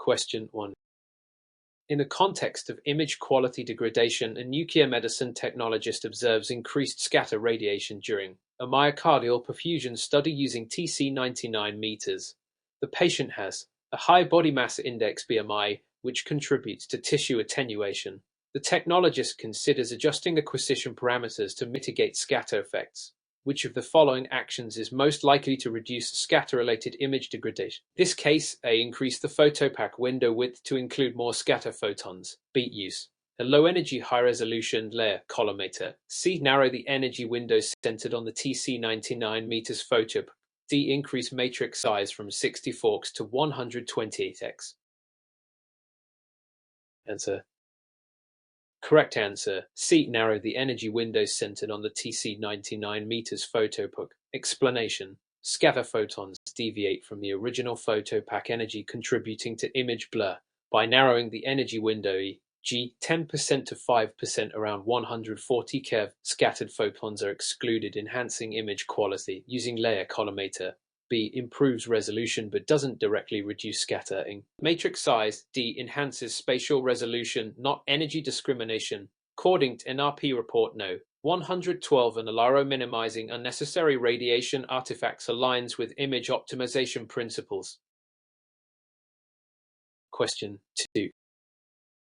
Question 1. In the context of image quality degradation, a nuclear medicine technologist observes increased scatter radiation during a myocardial perfusion study using TC99 meters. The patient has a high body mass index BMI, which contributes to tissue attenuation. The technologist considers adjusting acquisition parameters to mitigate scatter effects. Which of the following actions is most likely to reduce scatter-related image degradation? This case, A. Increase the photopack window width to include more scatter photons. B. Use a low-energy, high-resolution layer collimator. C. Narrow the energy window centered on the TC99 meters photopack. D. Increase matrix size from 64x to 128x. Answer. Correct answer. C. Narrow the energy window centered on the TC99 meters photopack. Explanation. Scatter photons deviate from the original photopack energy, contributing to image blur. By narrowing the energy window e.g. 10% to 5% around 140 keV, scattered photons are excluded, enhancing image quality. Using layer collimator, B. Improves resolution but doesn't directly reduce scattering. Matrix size, D. Enhances spatial resolution, not energy discrimination. According to NRP report No. 112, an ALARO minimizing unnecessary radiation artifacts aligns with image optimization principles. Question 2.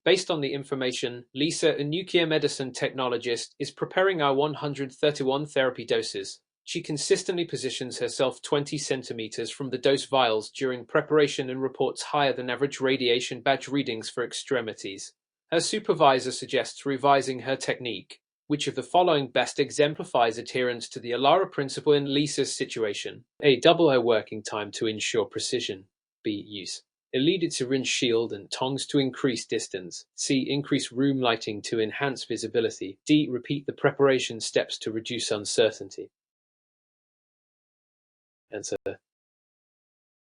Based on the information, Lisa, a nuclear medicine technologist, is preparing our 131 therapy doses. She consistently positions herself 20 centimeters from the dose vials during preparation and reports higher than average radiation badge readings for extremities. Her supervisor suggests revising her technique. Which of the following best exemplifies adherence to the ALARA principle in Lisa's situation? A. Double her working time to ensure precision. B. Use a leaded syringe shield and tongs to increase distance. C. Increase room lighting to enhance visibility. D. Repeat the preparation steps to reduce uncertainty. Answer.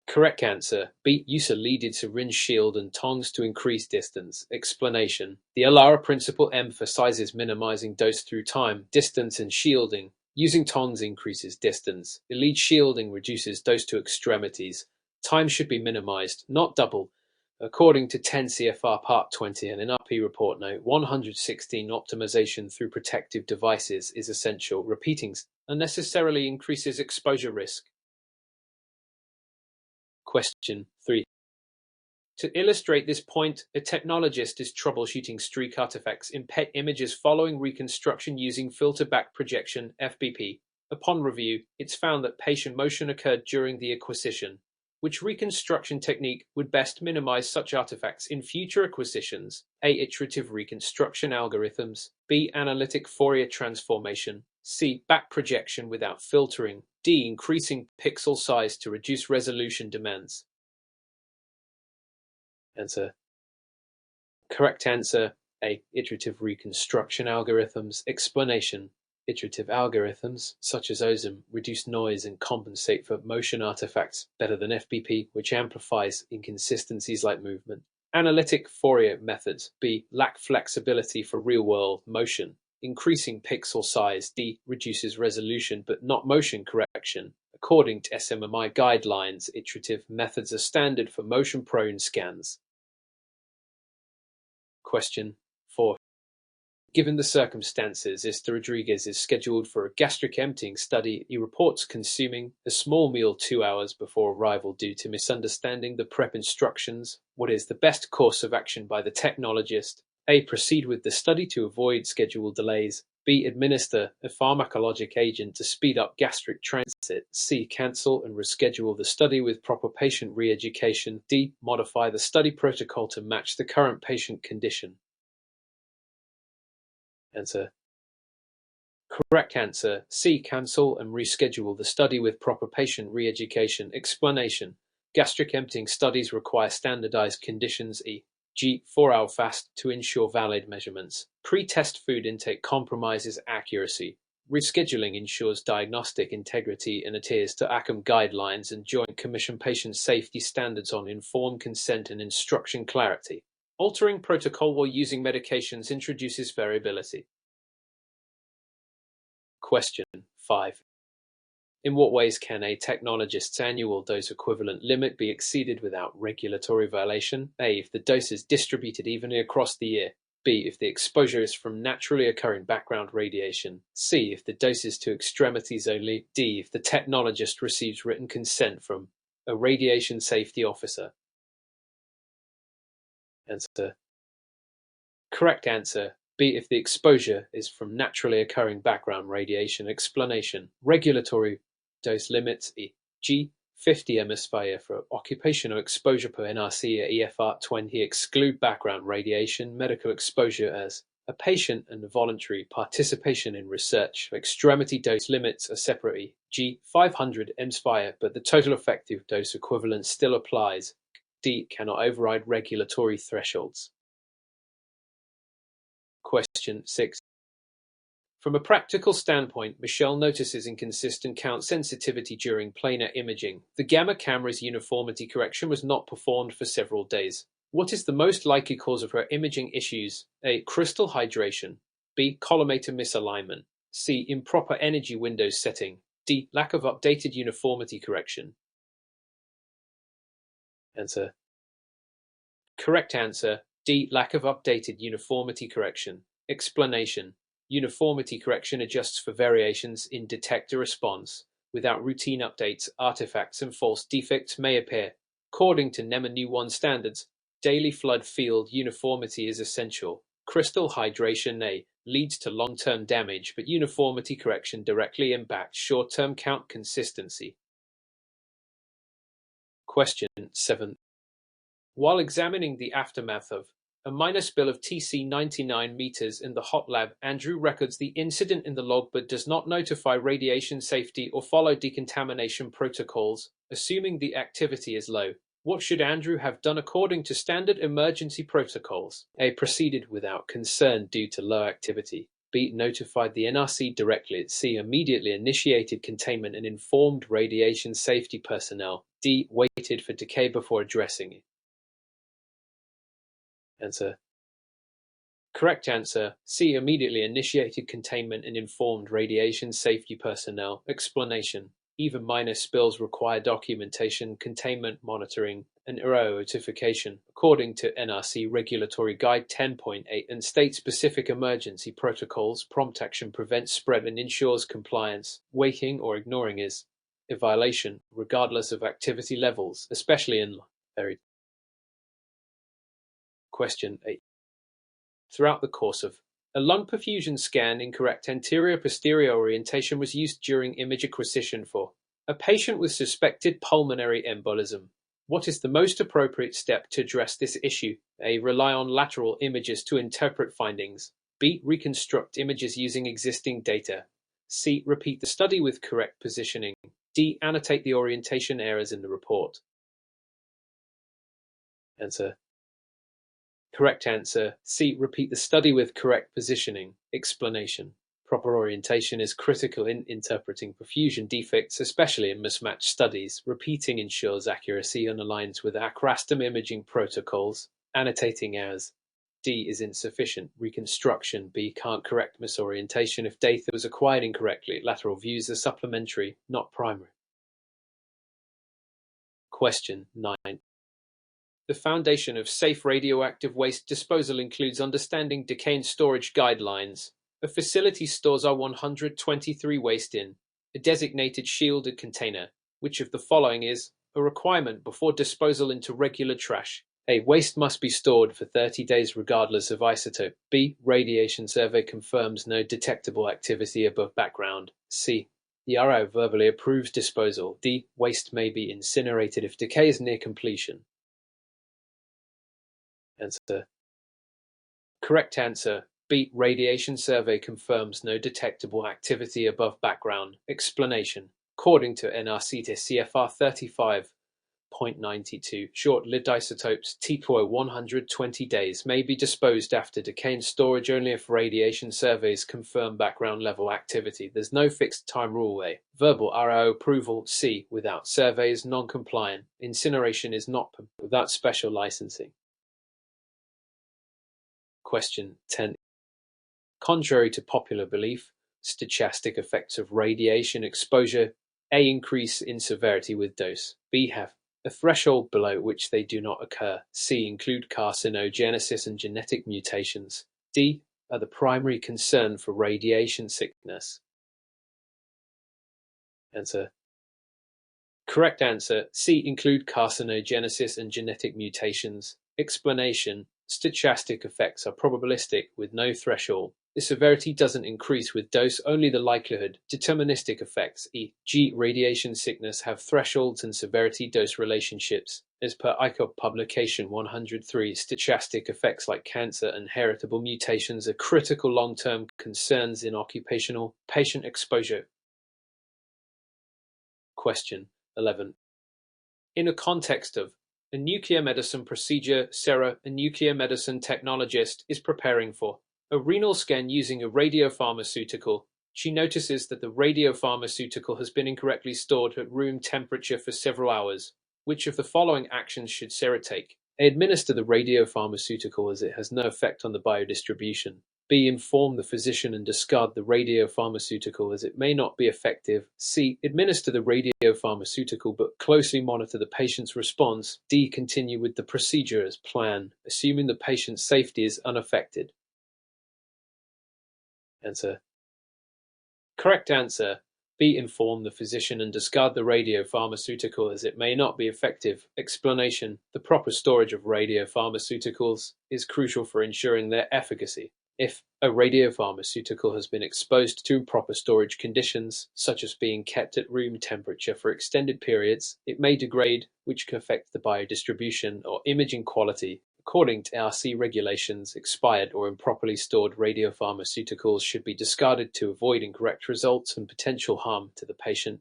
Correct answer. B. Use a leaded syringe shield and tongs to increase distance. Explanation. The ALARA principle emphasizes minimizing dose through time, distance, and shielding. Using tongs increases distance. The lead shielding reduces dose to extremities. Time should be minimized, not doubled. According to 10 CFR Part 20 and NRP Report Note 116, optimization through protective devices is essential. Repeating unnecessarily increases exposure risk. Question 3. To illustrate this point, a technologist is troubleshooting streak artifacts in PET images following reconstruction using filter back projection (FBP). Upon review, it's found that patient motion occurred during the acquisition. Which reconstruction technique would best minimize such artifacts in future acquisitions? A. Iterative reconstruction algorithms. B. Analytic Fourier transformation. C. Back projection without filtering. D. Increasing pixel size to reduce resolution demands. Answer. Correct answer. A. Iterative reconstruction algorithms. Explanation. Iterative algorithms, such as OSM, reduce noise and compensate for motion artifacts better than FBP, which amplifies inconsistencies like movement. Analytic Fourier methods, B. Lack flexibility for real-world motion. Increasing pixel size, D. Reduces resolution but not motion correction. According to SMMI guidelines, iterative methods are standard for motion-prone scans. Question 4. Given the circumstances, Mr. Rodriguez is scheduled for a gastric emptying study. He reports consuming a small meal 2 hours before arrival due to misunderstanding the prep instructions. What is the best course of action by the technologist? A. Proceed with the study to avoid schedule delays. B. Administer a pharmacologic agent to speed up gastric transit. C. Cancel and reschedule the study with proper patient re-education. D. Modify the study protocol to match the current patient condition. Answer. Correct answer. C. Cancel and reschedule the study with proper patient re-education. Explanation. Gastric emptying studies require standardized conditions e.g. 4-hour fast to ensure valid measurements. Pre-test food intake compromises accuracy. Rescheduling ensures diagnostic integrity and adheres to ACOM guidelines and Joint Commission patient safety standards on informed consent and instruction clarity. Altering protocol while using medications introduces variability. Question 5. In what ways can a technologist's annual dose equivalent limit be exceeded without regulatory violation? A. If the dose is distributed evenly across the year. B. If the exposure is from naturally occurring background radiation. C. If the dose is to extremities only. D. If the technologist receives written consent from a radiation safety officer. Answer. Correct answer. B. If the exposure is from naturally occurring background radiation. Explanation. Regulatory dose limits e.g. 50 mSv for occupational exposure per NRC at EFR 20 exclude background radiation, medical exposure as a patient, and voluntary participation in research. Extremity dose limits are separate e.g. 500 mSv, but the total effective dose equivalent still applies. D. Cannot override regulatory thresholds. Question 6. From a practical standpoint, Michelle notices inconsistent count sensitivity during planar imaging. The gamma camera's uniformity correction was not performed for several days. What is the most likely cause of her imaging issues? A. Crystal hydration. B. Collimator misalignment. C. Improper energy windows setting. D. Lack of updated uniformity correction. Answer. Correct answer. D. Lack of updated uniformity correction. Explanation. Uniformity correction adjusts for variations in detector response. Without routine updates, artifacts and false defects may appear. According to NEMA New 1 standards, daily flood field uniformity is essential. Crystal hydration A leads to long-term damage, but uniformity correction directly impacts short-term count consistency. Question 7. While examining the aftermath of a minor spill of TC 99 meters in the hot lab, Andrew records the incident in the log but does not notify radiation safety or follow decontamination protocols, assuming the activity is low. What should Andrew have done according to standard emergency protocols? A. Proceeded without concern due to low activity. B. Notified the NRC directly. C. Immediately initiated containment and informed radiation safety personnel. D. Waited for decay before addressing it. Answer. Correct answer. C. Immediately initiated containment and informed radiation safety personnel. Explanation. Even minor spills require documentation, containment monitoring, and notification, according to NRC Regulatory Guide 10.8 and state-specific emergency protocols. Prompt action prevents spread and ensures compliance. Waiting or ignoring is a violation, regardless of activity levels, especially in very. Question 8. Throughout the course of a lung perfusion scan, incorrect anterior-posterior orientation was used during image acquisition for a patient with suspected pulmonary embolism. What is the most appropriate step to address this issue? A. Rely on lateral images to interpret findings. B. Reconstruct images using existing data. C. Repeat the study with correct positioning. D. Annotate the orientation errors in the report. Answer. Correct answer. C. Repeat the study with correct positioning. Explanation. Proper orientation is critical in interpreting perfusion defects, especially in mismatched studies. Repeating ensures accuracy and aligns with ACRASTM imaging protocols. Annotating errors. D. Is insufficient. Reconstruction. B. Can't correct misorientation if data was acquired incorrectly. Lateral views are supplementary, not primary. Question 9. The foundation of safe radioactive waste disposal includes understanding decay and storage guidelines. A facility stores R123 waste in a designated shielded container. Which of the following is a requirement before disposal into regular trash? A. Waste must be stored for 30 days regardless of isotope. B. Radiation survey confirms no detectable activity above background. C. The RO verbally approves disposal. D. Waste may be incinerated if decay is near completion. Answer. Correct answer. B. Radiation survey confirms no detectable activity above background. Explanation. According to NRC CFR 35.92, short-lived isotopes TPO 120 days may be disposed after decay and storage only if radiation surveys confirm background level activity. There's no fixed time rule. A. Verbal RO approval. C. Without surveys, non-compliant. Incineration is not without special licensing. Question 10. Contrary to popular belief, stochastic effects of radiation exposure A. Increase in severity with dose. B. Have a threshold below which they do not occur. C. Include carcinogenesis and genetic mutations. D. Are the primary concern for radiation sickness. Answer. Correct answer. C. Include carcinogenesis and genetic mutations. Explanation. Stochastic effects are probabilistic with no threshold. The severity doesn't increase with dose, only the likelihood. Deterministic effects, e.g. radiation sickness, have thresholds and severity-dose relationships. As per ICOB publication 103, stochastic effects like cancer and heritable mutations are critical long-term concerns in occupational patient exposure. Question 11. In a context of a nuclear medicine procedure, Sarah, a nuclear medicine technologist, is preparing for a renal scan using a radiopharmaceutical. She notices that the radiopharmaceutical has been incorrectly stored at room temperature for several hours. Which of the following actions should Sarah take? A. Administer the radiopharmaceutical as it has no effect on the biodistribution. B. Inform the physician and discard the radiopharmaceutical as it may not be effective. C. Administer the radiopharmaceutical but closely monitor the patient's response. D. Continue with the procedure as planned, assuming the patient's safety is unaffected. Answer. Correct answer. B. Inform the physician and discard the radiopharmaceutical as it may not be effective. Explanation. The proper storage of radiopharmaceuticals is crucial for ensuring their efficacy. If a radiopharmaceutical has been exposed to improper storage conditions, such as being kept at room temperature for extended periods, it may degrade, which can affect the biodistribution or imaging quality. According to RC regulations, expired or improperly stored radiopharmaceuticals should be discarded to avoid incorrect results and potential harm to the patient.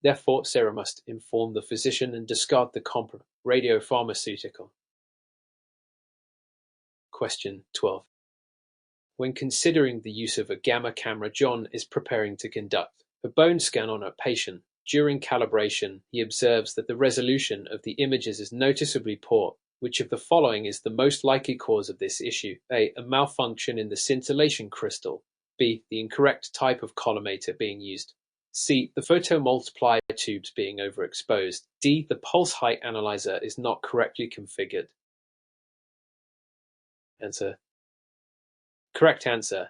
Therefore, Sarah must inform the physician and discard the compromised radiopharmaceutical. Question 12. When considering the use of a gamma camera, John is preparing to conduct a bone scan on a patient. During calibration, he observes that the resolution of the images is noticeably poor. Which of the following is the most likely cause of this issue? A. A malfunction in the scintillation crystal. B. The incorrect type of collimator being used. C. The photomultiplier tubes being overexposed. D. The pulse height analyzer is not correctly configured. Answer. Correct answer.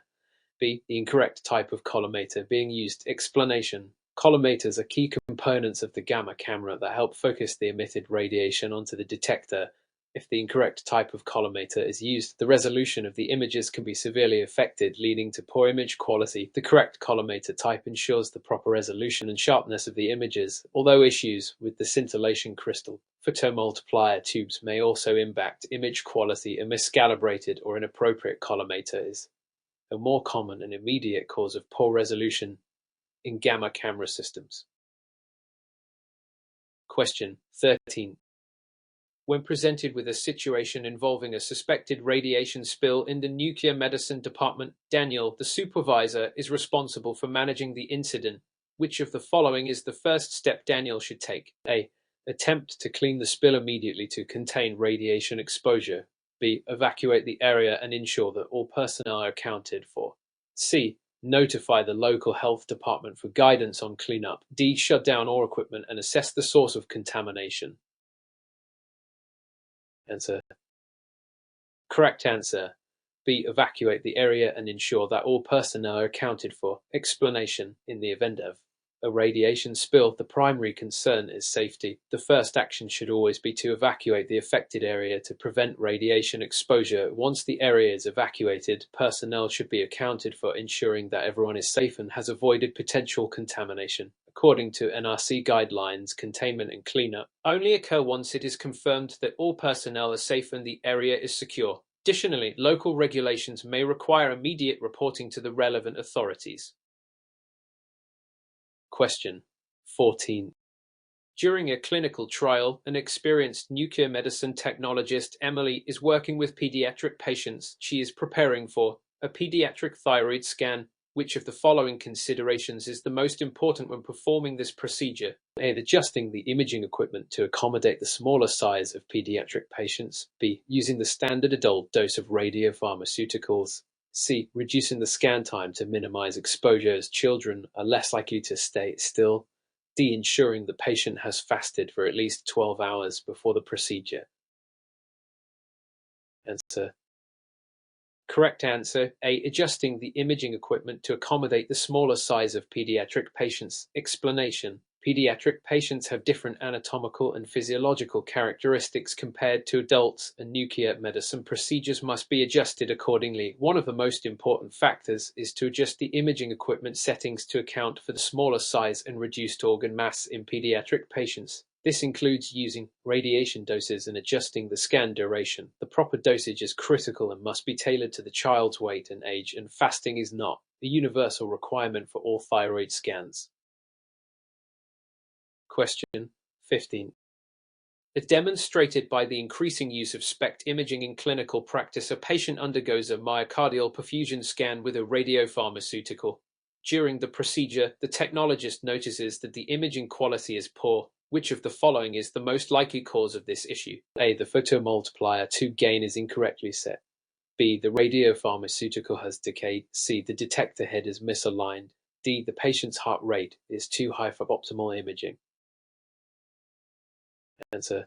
B. The incorrect type of collimator being used. Explanation. Collimators are key components of the gamma camera that help focus the emitted radiation onto the detector. If the incorrect type of collimator is used, the resolution of the images can be severely affected, leading to poor image quality. The correct collimator type ensures the proper resolution and sharpness of the images, although issues with the scintillation crystal photomultiplier tubes may also impact image quality. A miscalibrated or inappropriate collimator is a more common and immediate cause of poor resolution in gamma camera systems. Question 13. When presented with a situation involving a suspected radiation spill in the nuclear medicine department, Daniel, the supervisor, is responsible for managing the incident. Which of the following is the first step Daniel should take? A. Attempt to clean the spill immediately to contain radiation exposure. B. Evacuate the area and ensure that all personnel are accounted for. C. Notify the local health department for guidance on cleanup. D. Shut down all equipment and assess the source of contamination. Answer. Correct answer. B. Evacuate the area and ensure that all personnel are accounted for. Explanation. In the event of a radiation spill, the primary concern is safety. The first action should always be to evacuate the affected area to prevent radiation exposure. Once the area is evacuated, personnel should be accounted for, ensuring that everyone is safe and has avoided potential contamination. According to NRC guidelines, containment and cleanup only occur once it is confirmed that all personnel are safe and the area is secure. Additionally, local regulations may require immediate reporting to the relevant authorities. Question 14. During a clinical trial, an experienced nuclear medicine technologist, Emily, is working with pediatric patients. She is preparing for a pediatric thyroid scan. Which of the following considerations is the most important when performing this procedure? A. Adjusting the imaging equipment to accommodate the smaller size of pediatric patients. B. Using the standard adult dose of radiopharmaceuticals. C. Reducing the scan time to minimize exposure as children are less likely to stay still. D. Ensuring the patient has fasted for at least 12 hours before the procedure. Answer. Correct answer A. Adjusting the imaging equipment to accommodate the smaller size of pediatric patients. Explanation. Pediatric patients have different anatomical and physiological characteristics compared to adults, and nuclear medicine procedures must be adjusted accordingly. One of the most important factors is to adjust the imaging equipment settings to account for the smaller size and reduced organ mass in pediatric patients. This includes using radiation doses and adjusting the scan duration. The proper dosage is critical and must be tailored to the child's weight and age, and fasting is not a universal requirement for all thyroid scans. Question 15. As demonstrated by the increasing use of SPECT imaging in clinical practice, a patient undergoes a myocardial perfusion scan with a radiopharmaceutical. During the procedure, the technologist notices that the imaging quality is poor. Which of the following is the most likely cause of this issue? A. The photomultiplier 2 gain is incorrectly set. B. The radiopharmaceutical has decayed. C. The detector head is misaligned. D. The patient's heart rate is too high for optimal imaging. Answer.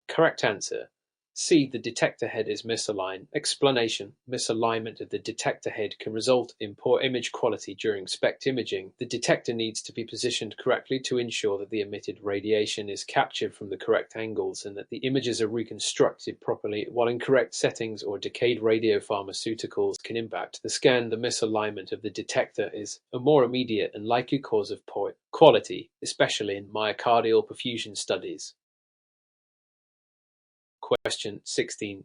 Correct answer. C. The detector head is misaligned. Explanation. Misalignment of the detector head can result in poor image quality during SPECT imaging. The detector needs to be positioned correctly to ensure that the emitted radiation is captured from the correct angles and that the images are reconstructed properly. While incorrect settings or decayed radiopharmaceuticals can impact the scan, the misalignment of the detector is a more immediate and likely cause of poor quality, especially in myocardial perfusion studies. Question 16.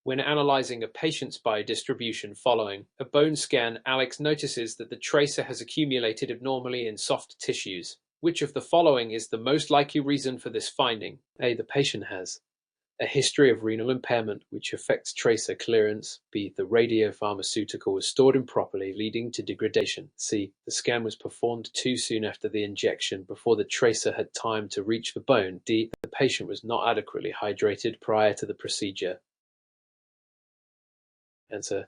When analyzing a patient's biodistribution following a bone scan, Alex notices that the tracer has accumulated abnormally in soft tissues. Which of the following is the most likely reason for this finding? A. The patient has a history of renal impairment, which affects tracer clearance. B. The radiopharmaceutical was stored improperly, leading to degradation. C. The scan was performed too soon after the injection, before the tracer had time to reach the bone. D. The patient was not adequately hydrated prior to the procedure. Answer.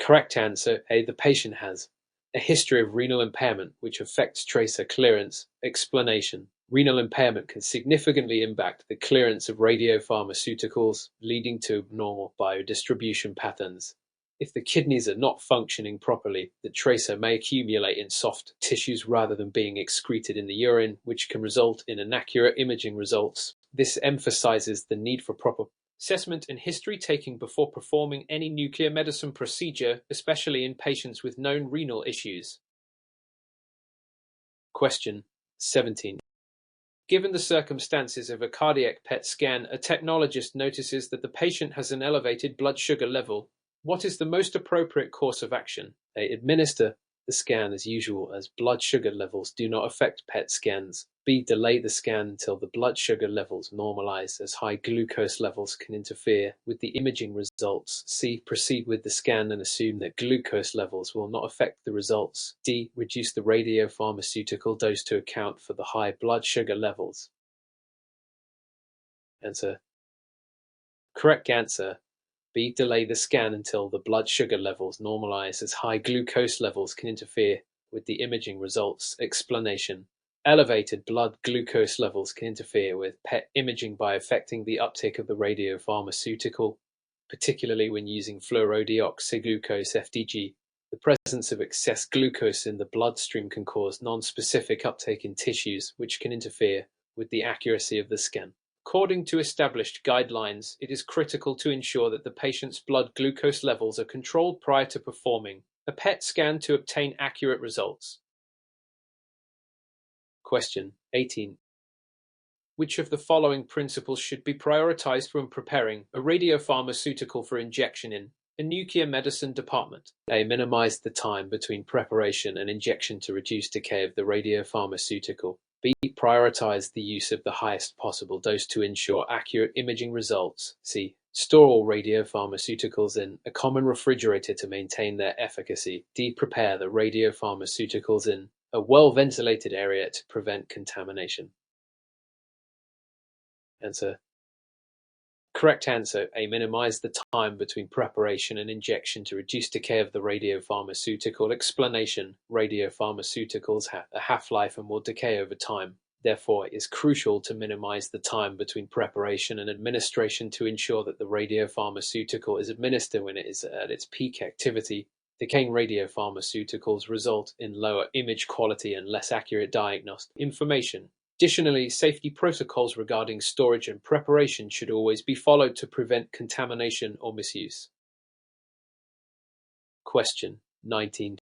Correct answer A. The patient has a history of renal impairment, which affects tracer clearance. Explanation. Renal impairment can significantly impact the clearance of radiopharmaceuticals, leading to abnormal biodistribution patterns. If the kidneys are not functioning properly, the tracer may accumulate in soft tissues rather than being excreted in the urine, which can result in inaccurate imaging results. This emphasizes the need for proper assessment and history taking before performing any nuclear medicine procedure, especially in patients with known renal issues. Question 17. Given the circumstances of a cardiac PET scan, a technologist notices that the patient has an elevated blood sugar level. What is the most appropriate course of action? A. Administer the scan as usual, as blood sugar levels do not affect PET scans. B. Delay the scan until the blood sugar levels normalize, as high glucose levels can interfere with the imaging results. C. Proceed with the scan and assume that glucose levels will not affect the results. D. Reduce the radiopharmaceutical dose to account for the high blood sugar levels. Answer. Correct answer. B. Delay the scan until the blood sugar levels normalize, as high glucose levels can interfere with the imaging results. Explanation. Elevated blood glucose levels can interfere with PET imaging by affecting the uptake of the radiopharmaceutical, particularly when using fluorodeoxyglucose (FDG). The presence of excess glucose in the bloodstream can cause non-specific uptake in tissues, which can interfere with the accuracy of the scan. According to established guidelines, it is critical to ensure that the patient's blood glucose levels are controlled prior to performing a PET scan to obtain accurate results. Question 18. Which of the following principles should be prioritized when preparing a radiopharmaceutical for injection in a nuclear medicine department? A. Minimize the time between preparation and injection to reduce decay of the radiopharmaceutical. B. Prioritize the use of the highest possible dose to ensure accurate imaging results. C. Store all radiopharmaceuticals in a common refrigerator to maintain their efficacy. D. Prepare the radiopharmaceuticals in a well-ventilated area to prevent contamination. Answer. Correct answer A. Minimize the time between preparation and injection to reduce decay of the radiopharmaceutical. Explanation: radiopharmaceuticals have a half-life and will decay over time. Therefore, it is crucial to minimize the time between preparation and administration to ensure that the radiopharmaceutical is administered when it is at its peak activity. Decaying radiopharmaceuticals result in lower image quality and less accurate diagnostic information. Additionally, safety protocols regarding storage and preparation should always be followed to prevent contamination or misuse. Question 19.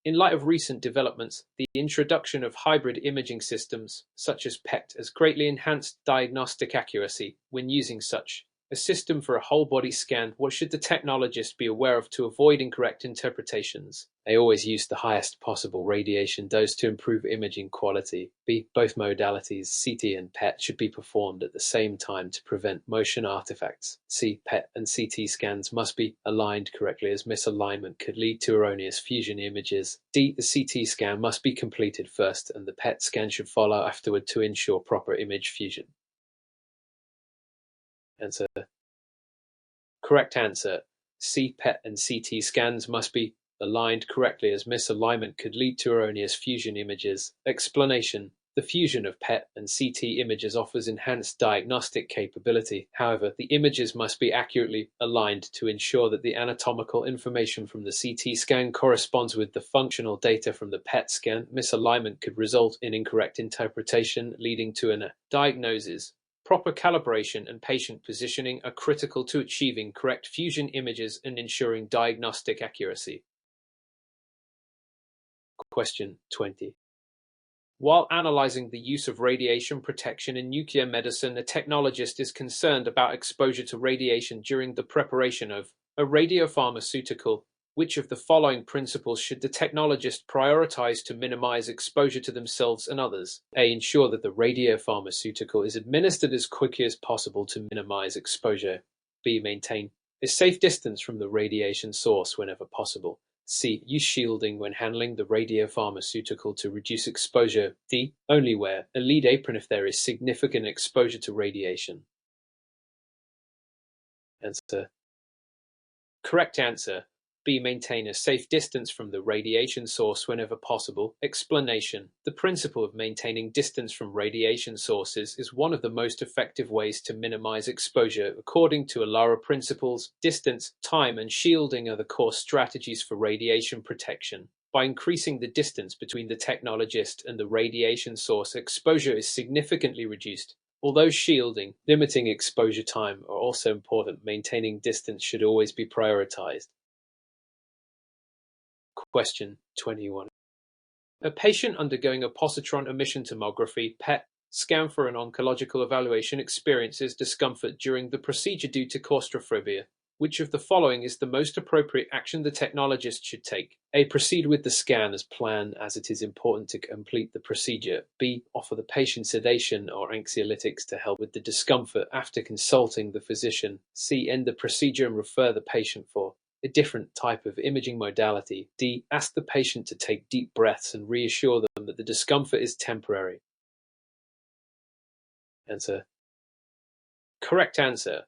In light of recent developments, the introduction of hybrid imaging systems, such as PET, has greatly enhanced diagnostic accuracy. When using such a system for a whole-body scan, what should the technologist be aware of to avoid incorrect interpretations? A. Always use the highest possible radiation dose to improve imaging quality. B. Both modalities, CT and PET, should be performed at the same time to prevent motion artifacts. C. PET and CT scans must be aligned correctly, as misalignment could lead to erroneous fusion images. D. The CT scan must be completed first and the PET scan should follow afterward to ensure proper image fusion. Answer. Correct answer. C. PET and CT scans must be aligned correctly, as misalignment could lead to erroneous fusion images. Explanation: the fusion of PET and CT images offers enhanced diagnostic capability. However, the images must be accurately aligned to ensure that the anatomical information from the CT scan corresponds with the functional data from the PET scan. Misalignment could result in incorrect interpretation, leading to a diagnosis. Proper calibration and patient positioning are critical to achieving correct fusion images and ensuring diagnostic accuracy. Question 20. While analyzing the use of radiation protection in nuclear medicine, a technologist is concerned about exposure to radiation during the preparation of a radiopharmaceutical. Which of the following principles should the technologist prioritize to minimize exposure to themselves and others? A. Ensure that the radiopharmaceutical is administered as quickly as possible to minimize exposure. B. Maintain a safe distance from the radiation source whenever possible. C. Use shielding when handling the radiopharmaceutical to reduce exposure. D. Only wear a lead apron if there is significant exposure to radiation. Answer. Correct answer. B. Maintain a safe distance from the radiation source whenever possible. Explanation: the principle of maintaining distance from radiation sources is one of the most effective ways to minimize exposure. According to ALARA principles, distance, time, and shielding are the core strategies for radiation protection. By increasing the distance between the technologist and the radiation source, exposure is significantly reduced. Although shielding, limiting exposure time are also important, maintaining distance should always be prioritized. Question 21. A patient undergoing a positron emission tomography (PET) scan for an oncological evaluation experiences discomfort during the procedure due to claustrophobia. Which of the following is the most appropriate action the technologist should take? A. Proceed with the scan as planned, as it is important to complete the procedure. B. Offer the patient sedation or anxiolytics to help with the discomfort after consulting the physician. C. End the procedure and refer the patient for a different type of imaging modality. D. Ask the patient to take deep breaths and reassure them that the discomfort is temporary. Answer. Correct answer.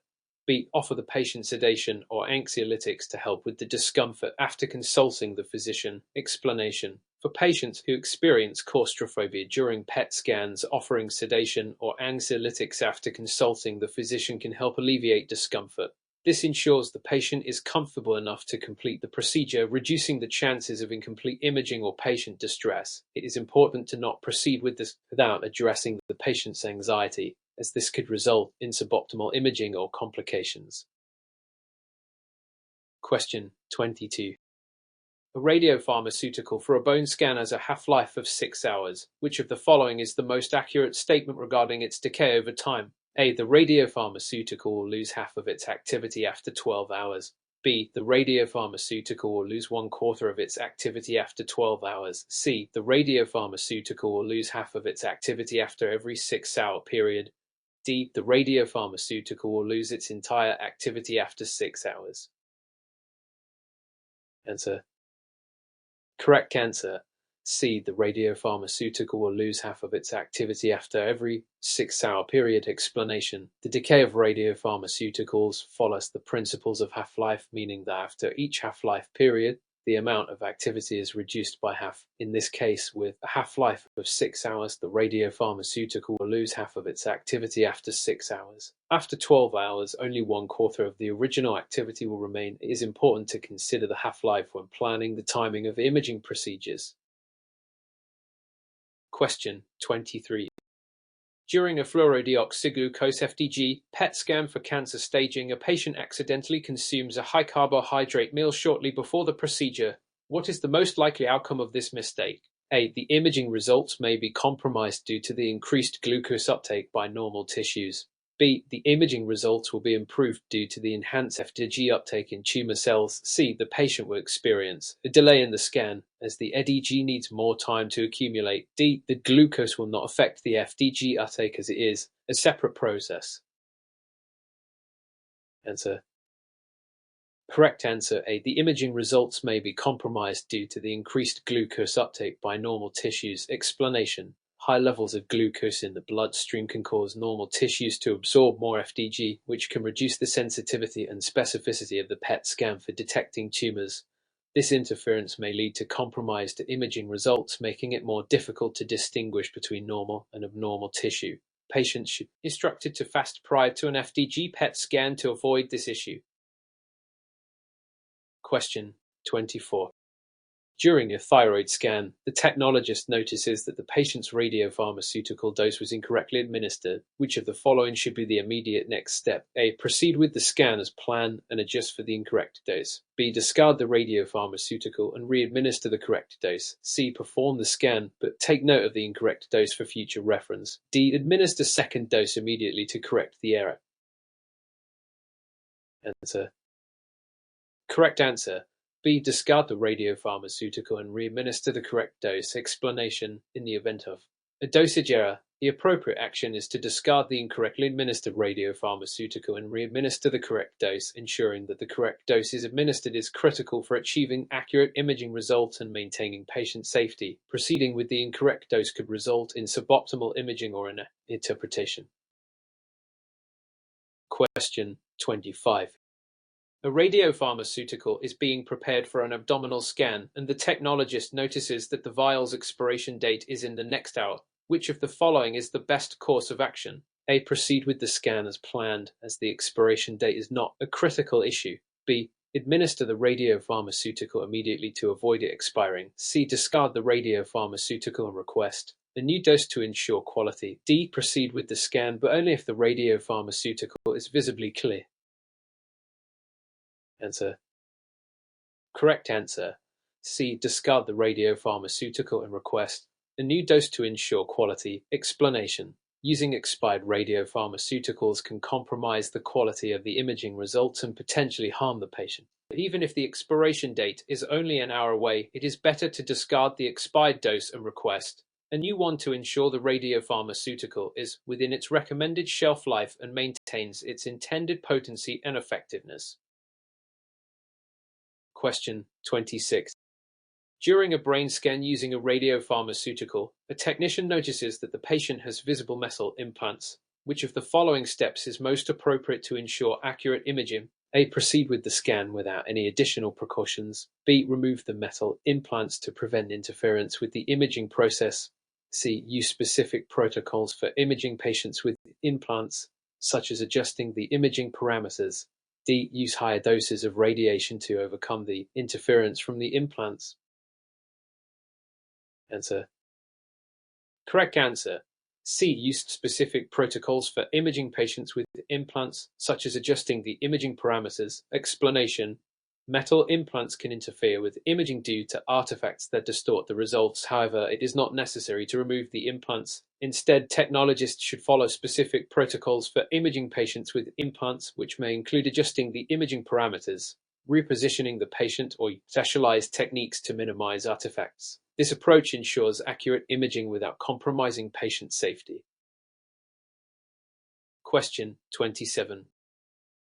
B. Offer the patient sedation or anxiolytics to help with the discomfort after consulting the physician. Explanation: for patients who experience claustrophobia during PET scans, offering sedation or anxiolytics after consulting the physician can help alleviate discomfort. This ensures the patient is comfortable enough to complete the procedure, reducing the chances of incomplete imaging or patient distress. It is important to not proceed with this without addressing the patient's anxiety, as this could result in suboptimal imaging or complications. Question 22. A radiopharmaceutical for a bone scan has a half-life of 6 hours. Which of the following is the most accurate statement regarding its decay over time? A. The radiopharmaceutical will lose half of its activity after 12 hours. B. The radiopharmaceutical will lose 1/4 of its activity after 12 hours. C. The radiopharmaceutical will lose half of its activity after every 6-hour period. D. The radiopharmaceutical will lose its entire activity after 6 hours. Answer. Correct answer. C. The radiopharmaceutical will lose half of its activity after every 6-hour period. Explanation. The decay of radiopharmaceuticals follows the principles of half-life, meaning that after each half-life period, the amount of activity is reduced by half. In this case, with a half-life of 6 hours, the radiopharmaceutical will lose half of its activity after 6 hours. After 12 hours, only 1/4 of the original activity will remain. It is important to consider the half-life when planning the timing of imaging procedures. Question 23. During a fluorodeoxyglucose (FDG) PET scan for cancer staging, a patient accidentally consumes a high-carbohydrate meal shortly before the procedure. What is the most likely outcome of this mistake? A. The imaging results may be compromised due to the increased glucose uptake by normal tissues. B. The imaging results will be improved due to the enhanced FDG uptake in tumor cells. C. The patient will experience a delay in the scan as the FDG needs more time to accumulate. D. The glucose will not affect the FDG uptake as it is a separate process. Answer. Correct answer A. The imaging results may be compromised due to the increased glucose uptake by normal tissues. Explanation. High levels of glucose in the bloodstream can cause normal tissues to absorb more FDG, which can reduce the sensitivity and specificity of the PET scan for detecting tumors. This interference may lead to compromised imaging results, making it more difficult to distinguish between normal and abnormal tissue. Patients should be instructed to fast prior to an FDG PET scan to avoid this issue. Question 24. During a thyroid scan, the technologist notices that the patient's radiopharmaceutical dose was incorrectly administered. Which of the following should be the immediate next step? A. Proceed with the scan as planned and adjust for the incorrect dose. B. Discard the radiopharmaceutical and re-administer the correct dose. C. Perform the scan, but take note of the incorrect dose for future reference. D. Administer second dose immediately to correct the error. Answer. Correct answer. B. Discard the radiopharmaceutical and re-administer the correct dose. Explanation. In the event of a dosage error, the appropriate action is to discard the incorrectly administered radiopharmaceutical and re-administer the correct dose. Ensuring that the correct dose is administered is critical for achieving accurate imaging results and maintaining patient safety. Proceeding with the incorrect dose could result in suboptimal imaging or an interpretation. Question 25. A radiopharmaceutical is being prepared for an abdominal scan, and the technologist notices that the vial's expiration date is in the next hour. Which of the following is the best course of action? A. Proceed with the scan as planned, as the expiration date is not a critical issue. B. Administer the radiopharmaceutical immediately to avoid it expiring. C. Discard the radiopharmaceutical and request a new dose to ensure quality. D. Proceed with the scan, but only if the radiopharmaceutical is visibly clear. Answer. Correct answer. C. Discard the radiopharmaceutical and request a new dose to ensure quality. Explanation. Using expired radiopharmaceuticals can compromise the quality of the imaging results and potentially harm the patient. Even if the expiration date is only an hour away, it is better to discard the expired dose and request a new one to ensure the radiopharmaceutical is within its recommended shelf life and maintains its intended potency and effectiveness. Question 26. During a brain scan using a radiopharmaceutical, a technician notices that the patient has visible metal implants. Which of the following steps is most appropriate to ensure accurate imaging? A. Proceed with the scan without any additional precautions. B. Remove the metal implants to prevent interference with the imaging process. C. Use specific protocols for imaging patients with implants, such as adjusting the imaging parameters. D. Use higher doses of radiation to overcome the interference from the implants. Answer. Correct answer. C. Use specific protocols for imaging patients with implants, such as adjusting the imaging parameters. Explanation. Metal implants can interfere with imaging due to artifacts that distort the results. However, it is not necessary to remove the implants. Instead, technologists should follow specific protocols for imaging patients with implants, which may include adjusting the imaging parameters, repositioning the patient, or specialized techniques to minimize artifacts. This approach ensures accurate imaging without compromising patient safety. Question 27.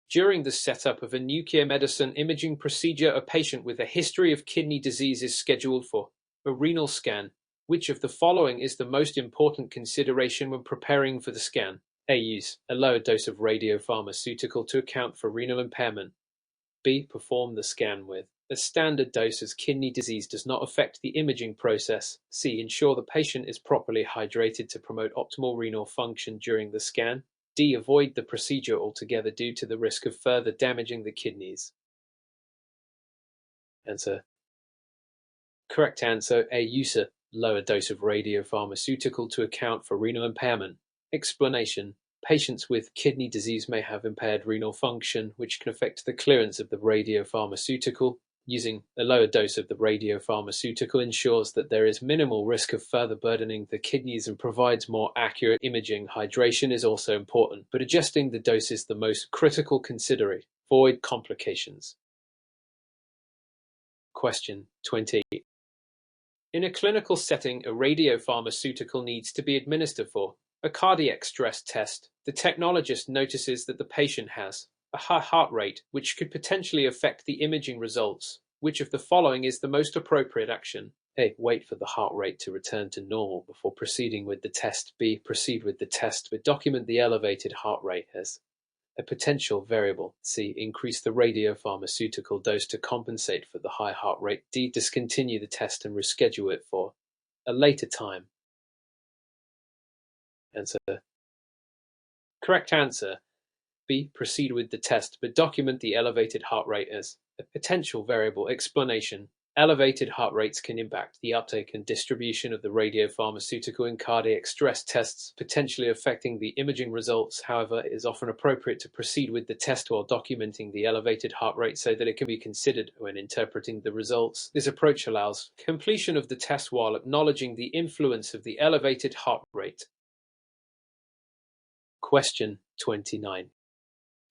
During the setup of a nuclear medicine imaging procedure, a patient with a history of kidney disease is scheduled for A renal scan. Which of the following is the most important consideration when preparing for the scan? A. Use a lower dose of radiopharmaceutical to account for renal impairment. B. Perform the scan with a standard dose as kidney disease does not affect the imaging process. C. Ensure the patient is properly hydrated to promote optimal renal function during the scan. D. Avoid the procedure altogether due to the risk of further damaging the kidneys. Answer. Correct answer A. Use a lower dose of radiopharmaceutical to account for renal impairment. Explanation. Patients with kidney disease may have impaired renal function, which can affect the clearance of the radiopharmaceutical. Using a lower dose of the radiopharmaceutical ensures that there is minimal risk of further burdening the kidneys and provides more accurate imaging. Hydration is also important, but adjusting the dose is the most critical consideration. Avoid complications. Question 20. In a clinical setting, a radiopharmaceutical needs to be administered for a cardiac stress test. The technologist notices that the patient has a high heart rate, which could potentially affect the imaging results. Which of the following is the most appropriate action? A. Wait for the heart rate to return to normal before proceeding with the test. B. Proceed with the test, but document the elevated heart rate as a potential variable. C. Increase the radiopharmaceutical dose to compensate for the high heart rate. D. Discontinue the test and reschedule it for a later time. Answer. Correct answer. B. Proceed with the test, but document the elevated heart rate as a potential variable. Explanation. Elevated heart rates can impact the uptake and distribution of the radiopharmaceutical in cardiac stress tests, potentially affecting the imaging results. However, it is often appropriate to proceed with the test while documenting the elevated heart rate so that it can be considered when interpreting the results. This approach allows completion of the test while acknowledging the influence of the elevated heart rate. Question 29.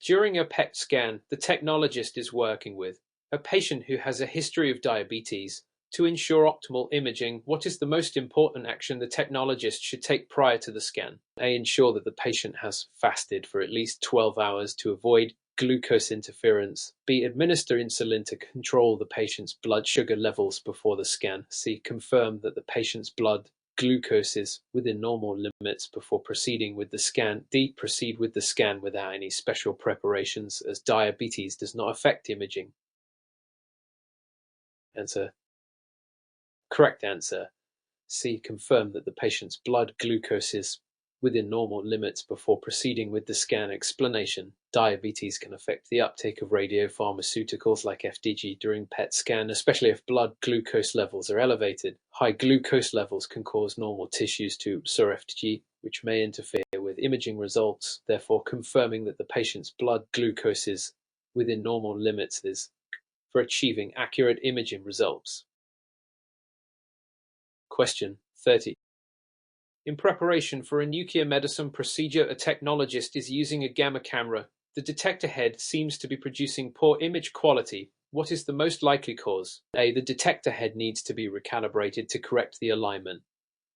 During a PET scan, the technologist is working with a patient who has a history of diabetes. To ensure optimal imaging, what is the most important action the technologist should take prior to the scan? A. Ensure that the patient has fasted for at least 12 hours to avoid glucose interference. B. Administer insulin to control the patient's blood sugar levels before the scan. C. Confirm that the patient's blood glucose is within normal limits before proceeding with the scan. D. Proceed with the scan without any special preparations, as diabetes does not affect imaging. Answer. Correct answer. C. Confirm that the patient's blood glucose is within normal limits before proceeding with the scan. Explanation. Diabetes can affect the uptake of radiopharmaceuticals like FDG during PET scan, especially if blood glucose levels are elevated. High glucose levels can cause normal tissues to absorb FDG, which may interfere with imaging results. Therefore, confirming that the patient's blood glucose is within normal limits is for achieving accurate imaging results. Question 30. In preparation for a nuclear medicine procedure, a technologist is using a gamma camera. The detector head seems to be producing poor image quality. What is the most likely cause? A. The detector head needs to be recalibrated to correct the alignment.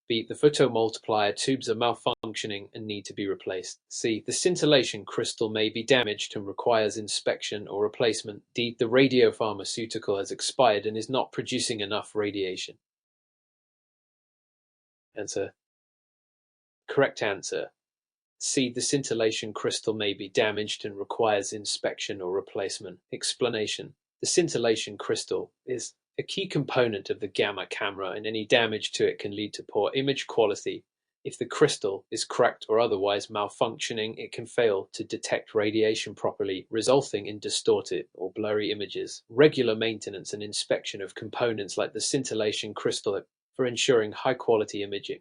B. The photomultiplier tubes are malfunctioning and need to be replaced. C. The scintillation crystal may be damaged and requires inspection or replacement. D. The radiopharmaceutical has expired and is not producing enough radiation. Answer. Correct answer. C. The scintillation crystal may be damaged and requires inspection or replacement. Explanation. The scintillation crystal is a key component of the gamma camera, and any damage to it can lead to poor image quality. If the crystal is cracked or otherwise malfunctioning, it can fail to detect radiation properly, resulting in distorted or blurry images. Regular maintenance and inspection of components like the scintillation crystal for ensuring high-quality imaging.